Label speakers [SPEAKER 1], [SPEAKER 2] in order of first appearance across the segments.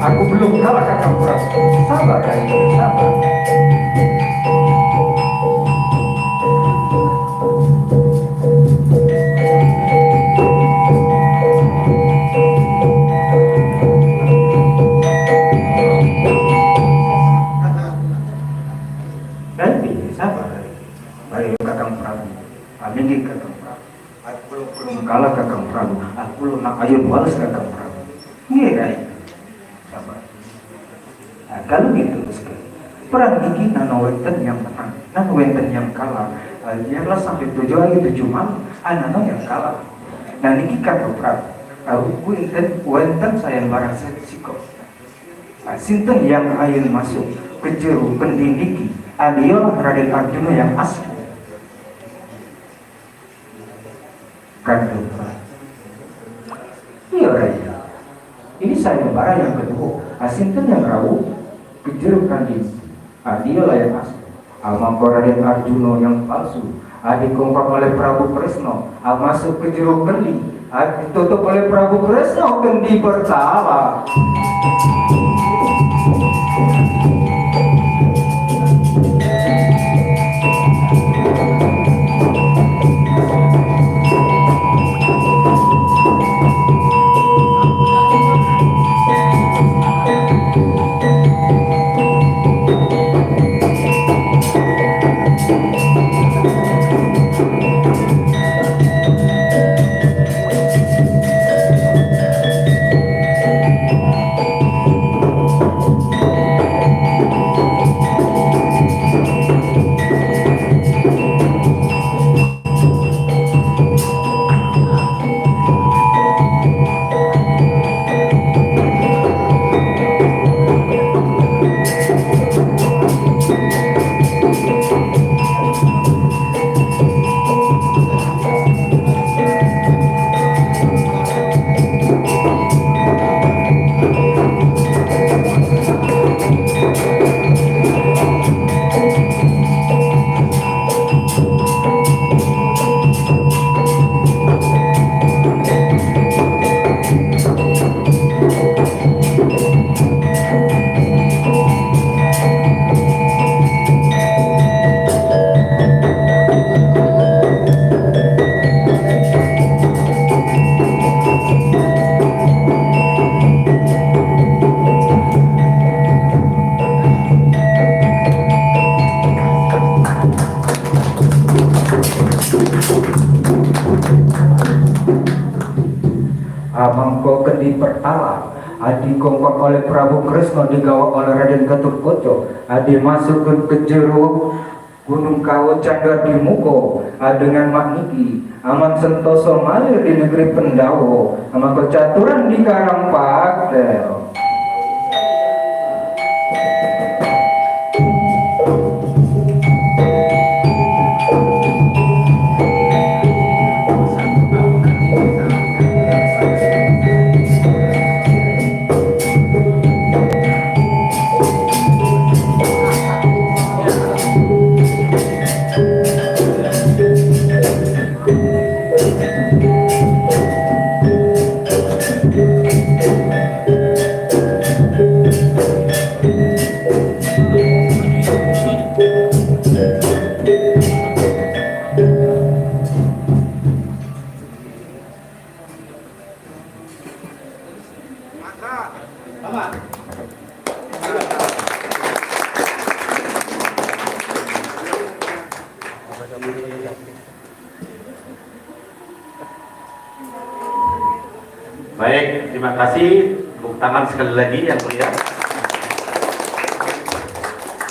[SPEAKER 1] Aku belum kalah kakang Prabu. Sabar Rai, sabar. Rai, sabar Rai. Baik kakang Prabu. Amin kakang Prabu. Aku belum kalah kakang Prabu. Aku belum nak ayun balas kakang Prabu. Iya Rai. Sabar. Nah, kalau gitu sekali. Perang ini nanowenten yang menang, nanowenten yang kalah. Biarlah sampai 7 hari 7 malam, nano yang kalah. Nah niki kakang Prabu. Aku wenten sayang barang siko. Sinten yang ayun masuk ke jero pendidiki. Adiolah Raden Arjuna yang asli. Kakang Prabu. Iya Raden. Ini sayembara yang kedua. Sinten yang rawuh kejeruk kandis. Dia yang asli. Amangko Raden Arjuna yang palsu. Dikongkong oleh Prabu Kresna. Masuk ke jeruk kendi. Ditutup oleh Prabu Kresna. Kendi bersalah. Mangko kendi pertala dikongkong oleh Prabu Kresna, digawa oleh Raden Gatot Adi masuk ke jero Gunung Kawo Candra di Muko dengan makniki aman sentoso malir di negeri Pendawo sama kecaturan di Karangpatel.
[SPEAKER 2] Baik, terima kasih. Tepuk tangan sekali lagi yang mulia.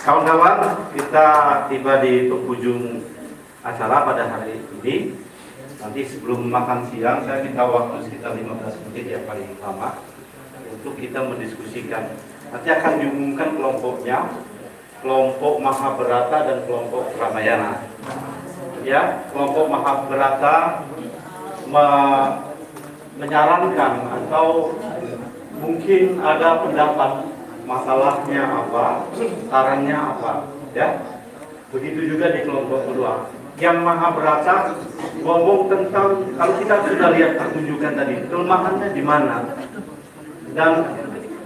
[SPEAKER 2] Kawan-kawan, kita tiba di penghujung acara pada hari ini. Nanti sebelum makan siang, saya minta waktu sekitar 15 menit yang paling lama untuk kita mendiskusikan. Nanti akan diumumkan kelompoknya, kelompok Mahabharata dan kelompok Ramayana. Ya, kelompok Mahabharata menyarankan atau mungkin ada pendapat masalahnya apa, sarannya apa, ya. Begitu juga di kelompok kedua. Yang Mahabharata ngomong tentang, kalau kita sudah lihat pertunjukan tadi, kelemahannya di mana, dan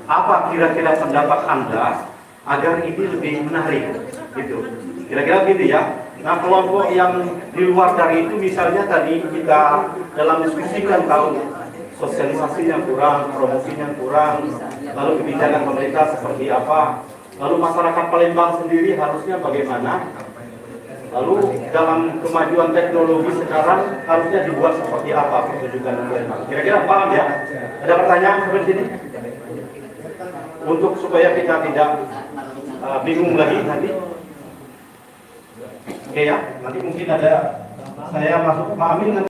[SPEAKER 2] apa kira-kira pendapat Anda agar ini lebih menarik, gitu. Kira-kira gitu ya. Nah, kelompok yang di luar dari itu, misalnya tadi kita dalam diskusikan tahu sosialisasinya kurang, promosinya kurang, lalu kebijakan pemerintah seperti apa, lalu masyarakat Palembang sendiri harusnya bagaimana, lalu dalam kemajuan teknologi sekarang harusnya dibuat seperti apa pertunjukan Palembang. Kira-kira paham ya? Ada pertanyaan seperti ini? Untuk supaya kita tidak bingung lagi nanti. Oke ya, nanti mungkin ada saya masuk Pak Amin.